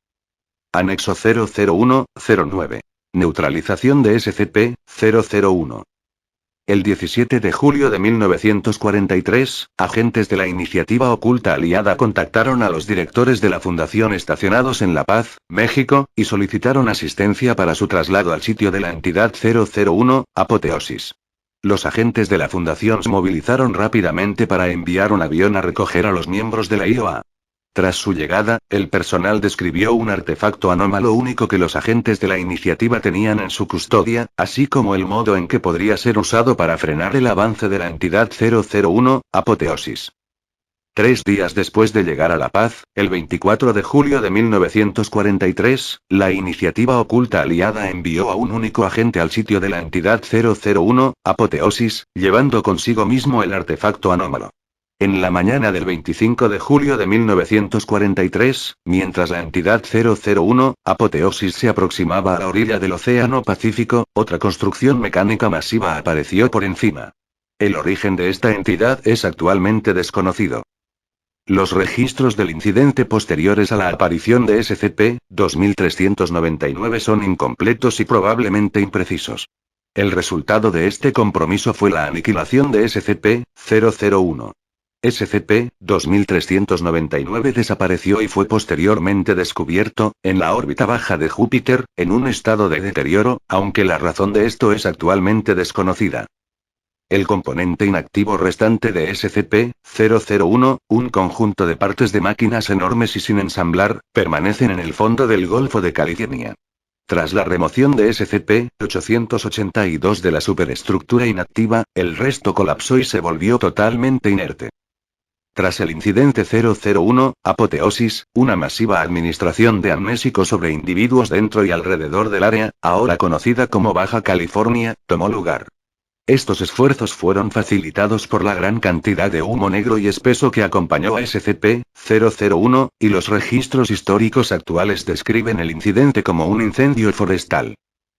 Anexo 00109. Neutralización de SCP-001. El 17 de julio de 1943, agentes de la Iniciativa Oculta Aliada contactaron a los directores de la Fundación estacionados en La Paz, México, y solicitaron asistencia para su traslado al sitio de la entidad 001, Apoteosis. Los agentes de la Fundación se movilizaron rápidamente para enviar un avión a recoger a los miembros de la IOA. Tras su llegada, el personal describió un artefacto anómalo único que los agentes de la iniciativa tenían en su custodia, así como el modo en que podría ser usado para frenar el avance de la entidad 001, Apoteosis. 3 días después de llegar a La Paz, el 24 de julio de 1943, la Iniciativa Oculta Aliada envió a un único agente al sitio de la entidad 001, Apoteosis, llevando consigo mismo el artefacto anómalo. En la mañana del 25 de julio de 1943, mientras la entidad 001, Apoteosis se aproximaba a la orilla del Océano Pacífico, otra construcción mecánica masiva apareció por encima. El origen de esta entidad es actualmente desconocido. Los registros del incidente posteriores a la aparición de SCP-2399 son incompletos y probablemente imprecisos. El resultado de este compromiso fue la aniquilación de SCP-001. SCP-2399 desapareció y fue posteriormente descubierto, en la órbita baja de Júpiter, en un estado de deterioro, aunque la razón de esto es actualmente desconocida. El componente inactivo restante de SCP-001, un conjunto de partes de máquinas enormes y sin ensamblar, permanecen en el fondo del Golfo de California. Tras la remoción de SCP-882 de la superestructura inactiva, el resto colapsó y se volvió totalmente inerte. Tras el incidente 001, Apoteosis, una masiva administración de amnésicos sobre individuos dentro y alrededor del área, ahora conocida como Baja California, tomó lugar. Estos esfuerzos fueron facilitados por la gran cantidad de humo negro y espeso que acompañó a SCP-001, y los registros históricos actuales describen el incidente como un incendio forestal.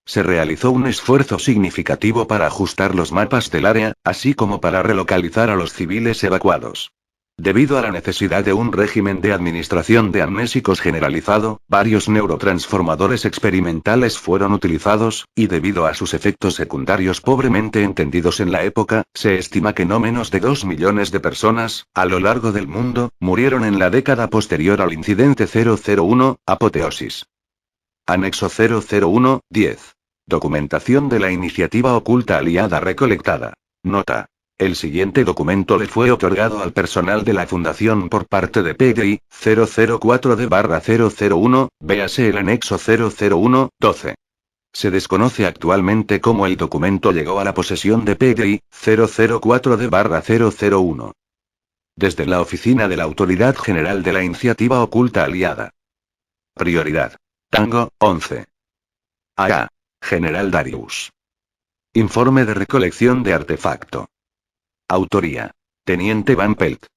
Se realizó un esfuerzo significativo para ajustar los mapas del área, así como para relocalizar a los civiles evacuados. Debido a la necesidad de un régimen de administración de amnésicos generalizado, varios neurotransformadores experimentales fueron utilizados, y debido a sus efectos secundarios pobremente entendidos en la época, se estima que no menos de 2 millones de personas, a lo largo del mundo, murieron en la década posterior al incidente 001, Apoteosis. Anexo 001-10. Documentación de la Iniciativa Oculta Aliada recolectada. Nota. El siguiente documento le fue otorgado al personal de la Fundación por parte de PGI, 004D-001, véase el anexo 001-12. Se desconoce actualmente cómo el documento llegó a la posesión de PGI, 004D-001. Desde la Oficina de la Autoridad General de la Iniciativa Oculta Aliada. Prioridad. Tango, 11. A. General Darius. Informe de recolección de artefacto. Autoría. Teniente Van Pelt.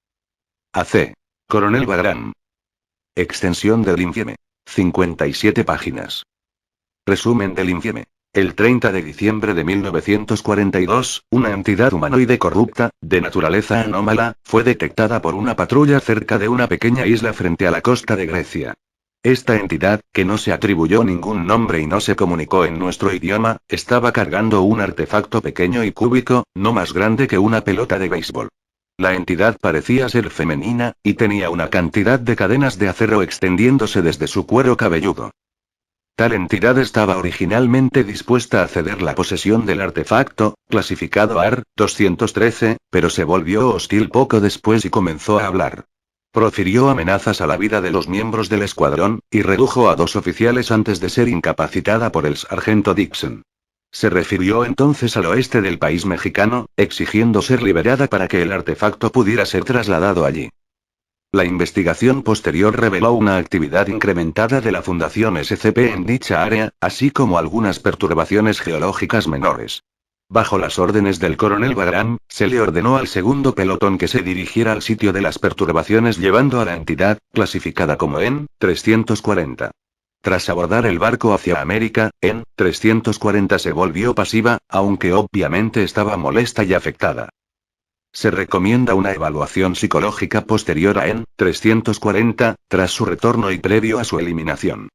AC. Coronel Bagram. Extensión del informe. 57 páginas. Resumen del informe. El 30 de diciembre de 1942, una entidad humanoide corrupta, de naturaleza anómala, fue detectada por una patrulla cerca de una pequeña isla frente a la costa de Grecia. Esta entidad, que no se atribuyó ningún nombre y no se comunicó en nuestro idioma, estaba cargando un artefacto pequeño y cúbico, no más grande que una pelota de béisbol. La entidad parecía ser femenina, y tenía una cantidad de cadenas de acero extendiéndose desde su cuero cabelludo. Tal entidad estaba originalmente dispuesta a ceder la posesión del artefacto, clasificado AR-213, pero se volvió hostil poco después y comenzó a hablar. Profirió amenazas a la vida de los miembros del escuadrón, y redujo a 2 oficiales antes de ser incapacitada por el sargento Dixon. Se refirió entonces al oeste del país mexicano, exigiendo ser liberada para que el artefacto pudiera ser trasladado allí. La investigación posterior reveló una actividad incrementada de la Fundación SCP en dicha área, así como algunas perturbaciones geológicas menores. Bajo las órdenes del coronel Bagram, se le ordenó al segundo pelotón que se dirigiera al sitio de las perturbaciones llevando a la entidad, clasificada como EN 340. Tras abordar el barco hacia América, EN 340 se volvió pasiva, aunque obviamente estaba molesta y afectada. Se recomienda una evaluación psicológica posterior a EN 340, tras su retorno y previo a su eliminación.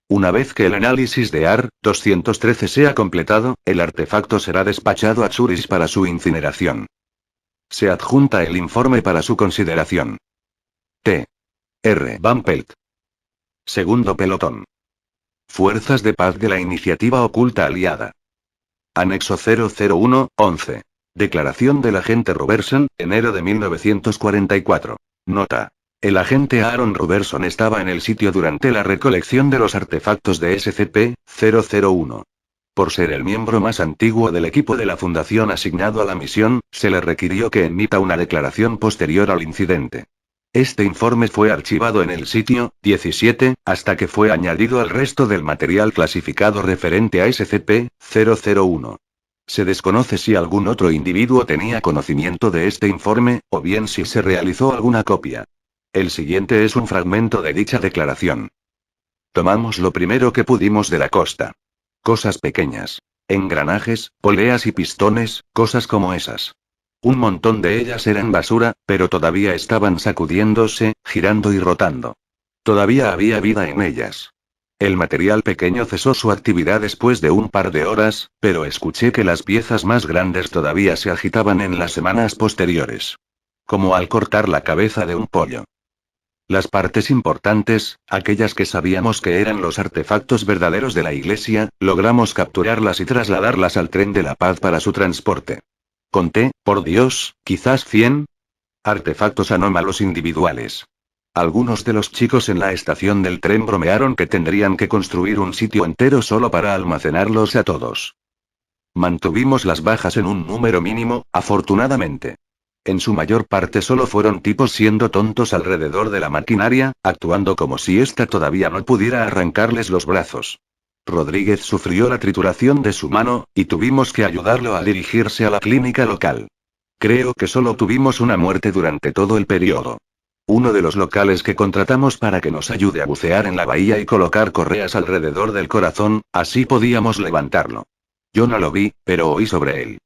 Una vez que el análisis de AR-213 sea completado, el artefacto será despachado a Zurich para su incineración. Se adjunta el informe para su consideración. T. R. Van Pelt. Segundo pelotón. Fuerzas de paz de la Iniciativa Oculta Aliada. Anexo 001-11. Declaración del agente Robertson, enero de 1944. Nota. El agente Aaron Robertson estaba en el sitio durante la recolección de los artefactos de SCP-001. Por ser el miembro más antiguo del equipo de la Fundación asignado a la misión, se le requirió que emita una declaración posterior al incidente. Este informe fue archivado en el sitio 17, hasta que fue añadido al resto del material clasificado referente a SCP-001. Se desconoce si algún otro individuo tenía conocimiento de este informe, o bien si se realizó alguna copia. El siguiente es un fragmento de dicha declaración. Tomamos lo primero que pudimos de la costa. Cosas pequeñas. Engranajes, poleas y pistones, cosas como esas. Un montón de ellas eran basura, pero todavía estaban sacudiéndose, girando y rotando. Todavía había vida en ellas. El material pequeño cesó su actividad después de un par de horas, pero escuché que las piezas más grandes todavía se agitaban en las semanas posteriores. Como al cortar la cabeza de un pollo. Las partes importantes, aquellas que sabíamos que eran los artefactos verdaderos de la iglesia, logramos capturarlas y trasladarlas al tren de la paz para su transporte. Conté, por Dios, quizás 100 artefactos anómalos individuales. Algunos de los chicos en la estación del tren bromearon que tendrían que construir un sitio entero solo para almacenarlos a todos. Mantuvimos las bajas en un número mínimo, afortunadamente. En su mayor parte solo fueron tipos siendo tontos alrededor de la maquinaria, actuando como si ésta todavía no pudiera arrancarles los brazos. Rodríguez sufrió la trituración de su mano, y tuvimos que ayudarlo a dirigirse a la clínica local. Creo que solo tuvimos una muerte durante todo el periodo. Uno de los locales que contratamos para que nos ayude a bucear en la bahía y colocar correas alrededor del corazón, así podíamos levantarlo. Yo no lo vi, pero oí sobre él.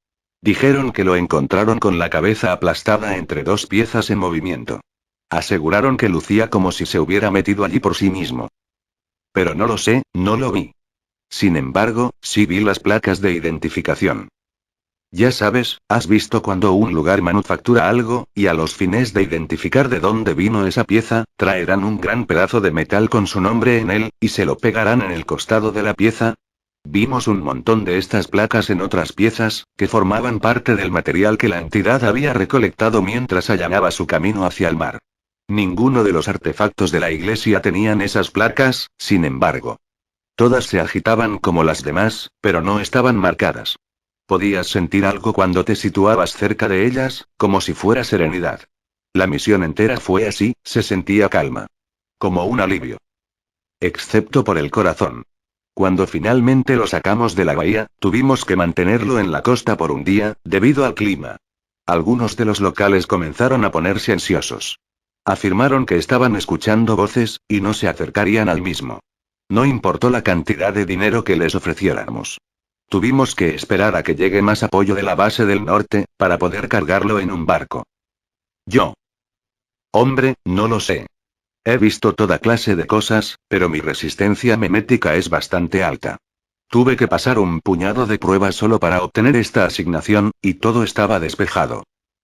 Dijeron que lo encontraron con la cabeza aplastada entre dos piezas en movimiento. Aseguraron que lucía como si se hubiera metido allí por sí mismo. Pero no lo sé, no lo vi. Sin embargo, sí vi las placas de identificación. Ya sabes, has visto cuando un lugar manufactura algo, y a los fines de identificar de dónde vino esa pieza, traerán un gran pedazo de metal con su nombre en él, y se lo pegarán en el costado de la pieza. Vimos un montón de estas placas en otras piezas, que formaban parte del material que la entidad había recolectado mientras allanaba su camino hacia el mar. Ninguno de los artefactos de la iglesia tenían esas placas, sin embargo. Todas se agitaban como las demás, pero no estaban marcadas. Podías sentir algo cuando te situabas cerca de ellas, como si fuera serenidad. La misión entera fue así, se sentía calma. Como un alivio. Excepto por el corazón. Cuando finalmente lo sacamos de la bahía, tuvimos que mantenerlo en la costa por un día, debido al clima. Algunos de los locales comenzaron a ponerse ansiosos. Afirmaron que estaban escuchando voces, y no se acercarían al mismo. No importó la cantidad de dinero que les ofreciéramos. Tuvimos que esperar a que llegue más apoyo de la base del norte, para poder cargarlo en un barco. Yo. Hombre, no lo sé. He visto toda clase de cosas, pero mi resistencia memética es bastante alta. Tuve que pasar un puñado de pruebas solo para obtener esta asignación, y todo estaba despejado.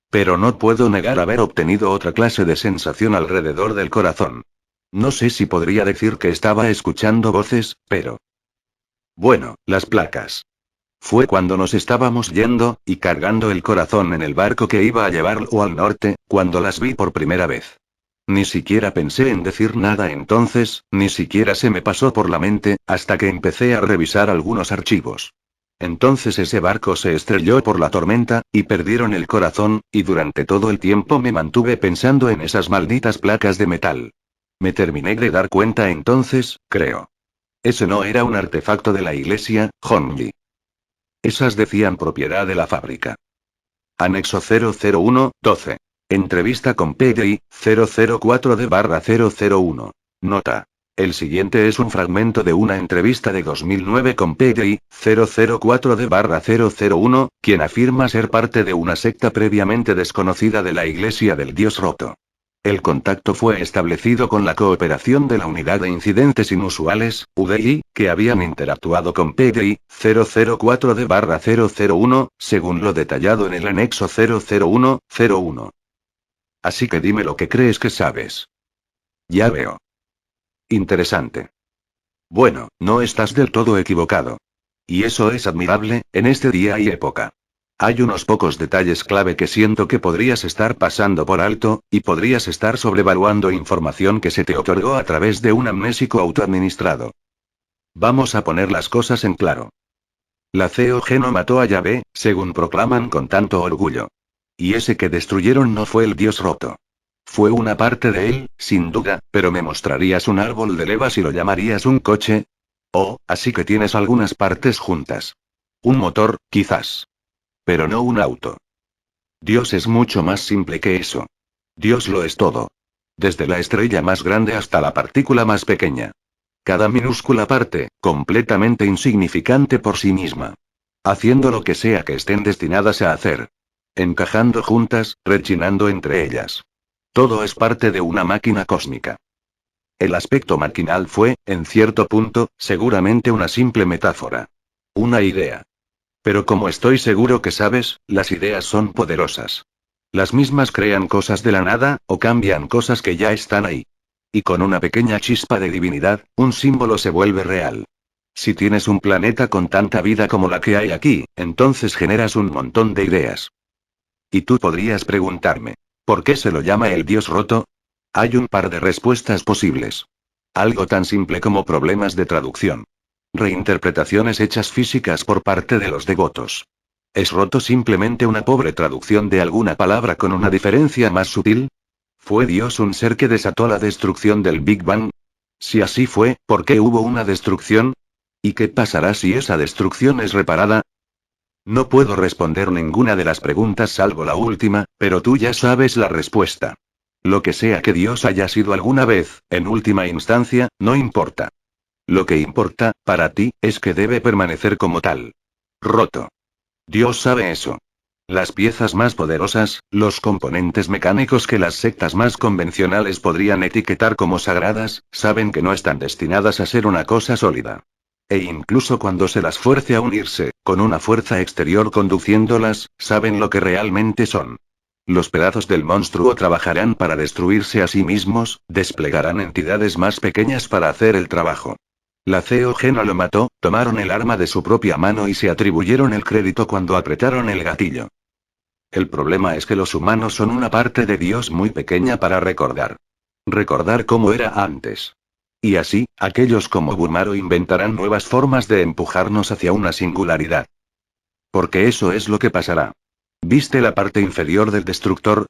Pero no puedo negar haber obtenido otra clase de sensación alrededor del corazón. No sé si podría decir que estaba escuchando voces, pero... Bueno, las placas. Fue cuando nos estábamos yendo, y cargando el corazón en el barco que iba a llevarlo al norte, cuando las vi por primera vez. Ni siquiera pensé en decir nada entonces, ni siquiera se me pasó por la mente, hasta que empecé a revisar algunos archivos. Entonces ese barco se estrelló por la tormenta, y perdieron el corazón, y durante todo el tiempo me mantuve pensando en esas malditas placas de metal. Me terminé de dar cuenta entonces, creo. Ese no era un artefacto de la iglesia, Honji. Esas decían propiedad de la fábrica. Anexo 001-12. Entrevista con PDI 004D/001. Nota. El siguiente es un fragmento de una entrevista de 2009 con PDI 004D/001, quien afirma ser parte de una secta previamente desconocida de la Iglesia del Dios Roto. El contacto fue establecido con la cooperación de la Unidad de Incidentes Inusuales, UDI, que habían interactuado con PDI 004D/001, según lo detallado en el anexo 001-01. Así que dime lo que crees que sabes. Ya veo. Interesante. Bueno, no estás del todo equivocado. Y eso es admirable, en este día y época. Hay unos pocos detalles clave que siento que podrías estar pasando por alto, y podrías estar sobrevaluando información que se te otorgó a través de un amnésico autoadministrado. Vamos a poner las cosas en claro. La COG no mató a Yahvé, según proclaman con tanto orgullo. Y ese que destruyeron no fue el Dios Roto. Fue una parte de él, sin duda, pero ¿me mostrarías un árbol de levas y lo llamarías un coche? Oh, así que tienes algunas partes juntas. Un motor, quizás. Pero no un auto. Dios es mucho más simple que eso. Dios lo es todo. Desde la estrella más grande hasta la partícula más pequeña. Cada minúscula parte, completamente insignificante por sí misma. Haciendo lo que sea que estén destinadas a hacer. Encajando juntas, rechinando entre ellas. Todo es parte de una máquina cósmica. El aspecto maquinal fue, en cierto punto, seguramente una simple metáfora. Una idea. Pero como estoy seguro que sabes, las ideas son poderosas. Las mismas crean cosas de la nada, o cambian cosas que ya están ahí. Y con una pequeña chispa de divinidad, un símbolo se vuelve real. Si tienes un planeta con tanta vida como la que hay aquí, entonces generas un montón de ideas. Y tú podrías preguntarme, ¿por qué se lo llama el Dios Roto? Hay un par de respuestas posibles. Algo tan simple como problemas de traducción. Reinterpretaciones hechas físicas por parte de los devotos. ¿Es roto simplemente una pobre traducción de alguna palabra con una diferencia más sutil? ¿Fue Dios un ser que desató la destrucción del Big Bang? Si así fue, ¿por qué hubo una destrucción? ¿Y qué pasará si esa destrucción es reparada? No puedo responder ninguna de las preguntas salvo la última, pero tú ya sabes la respuesta. Lo que sea que Dios haya sido alguna vez, en última instancia, no importa. Lo que importa, para ti, es que debe permanecer como tal. Roto. Dios sabe eso. Las piezas más poderosas, los componentes mecánicos que las sectas más convencionales podrían etiquetar como sagradas, saben que no están destinadas a ser una cosa sólida. E incluso cuando se las fuerce a unirse, con una fuerza exterior conduciéndolas, saben lo que realmente son. Los pedazos del monstruo trabajarán para destruirse a sí mismos, desplegarán entidades más pequeñas para hacer el trabajo. La COG no lo mató, tomaron el arma de su propia mano y se atribuyeron el crédito cuando apretaron el gatillo. El problema es que los humanos son una parte de Dios muy pequeña para recordar. Recordar cómo era antes. Y así, aquellos como Burmaro inventarán nuevas formas de empujarnos hacia una singularidad. Porque eso es lo que pasará. ¿Viste la parte inferior del destructor?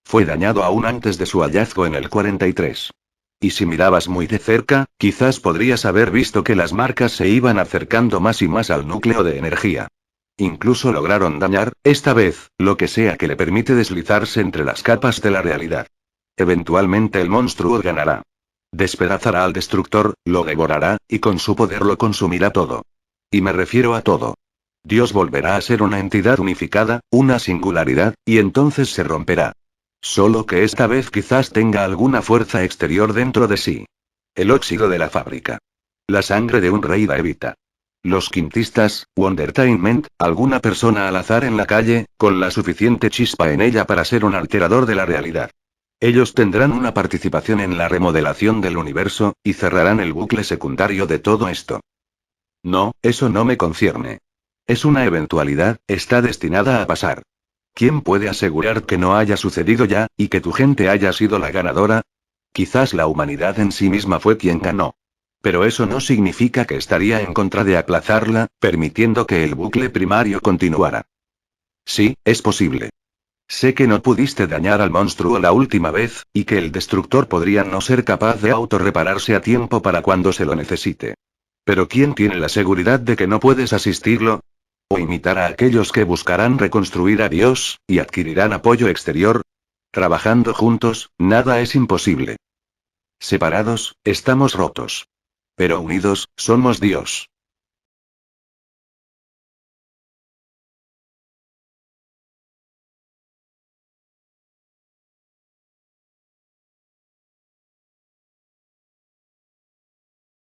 Fue dañado aún antes de su hallazgo en el 43. Y si mirabas muy de cerca, quizás podrías haber visto que las marcas se iban acercando más y más al núcleo de energía. Incluso lograron dañar, esta vez, lo que sea que le permite deslizarse entre las capas de la realidad. Eventualmente el monstruo ganará. Despedazará al destructor, lo devorará, y con su poder lo consumirá todo. Y me refiero a todo. Dios volverá a ser una entidad unificada, una singularidad, y entonces se romperá. Solo que esta vez quizás tenga alguna fuerza exterior dentro de sí. El óxido de la fábrica. La sangre de un rey Daevita. Los quintistas, Wondertainment, alguna persona al azar en la calle, con la suficiente chispa en ella para ser un alterador de la realidad. Ellos tendrán una participación en la remodelación del universo, y cerrarán el bucle secundario de todo esto. No, eso no me concierne. Es una eventualidad, está destinada a pasar. ¿Quién puede asegurar que no haya sucedido ya, y que tu gente haya sido la ganadora? Quizás la humanidad en sí misma fue quien ganó. Pero eso no significa que estaría en contra de aplazarla, permitiendo que el bucle primario continuara. Sí, es posible. Sé que no pudiste dañar al monstruo la última vez, y que el destructor podría no ser capaz de autorrepararse a tiempo para cuando se lo necesite. Pero ¿quién tiene la seguridad de que no puedes asistirlo? ¿O imitar a aquellos que buscarán reconstruir a Dios, y adquirirán apoyo exterior? Trabajando juntos, nada es imposible. Separados, estamos rotos. Pero unidos, somos Dios.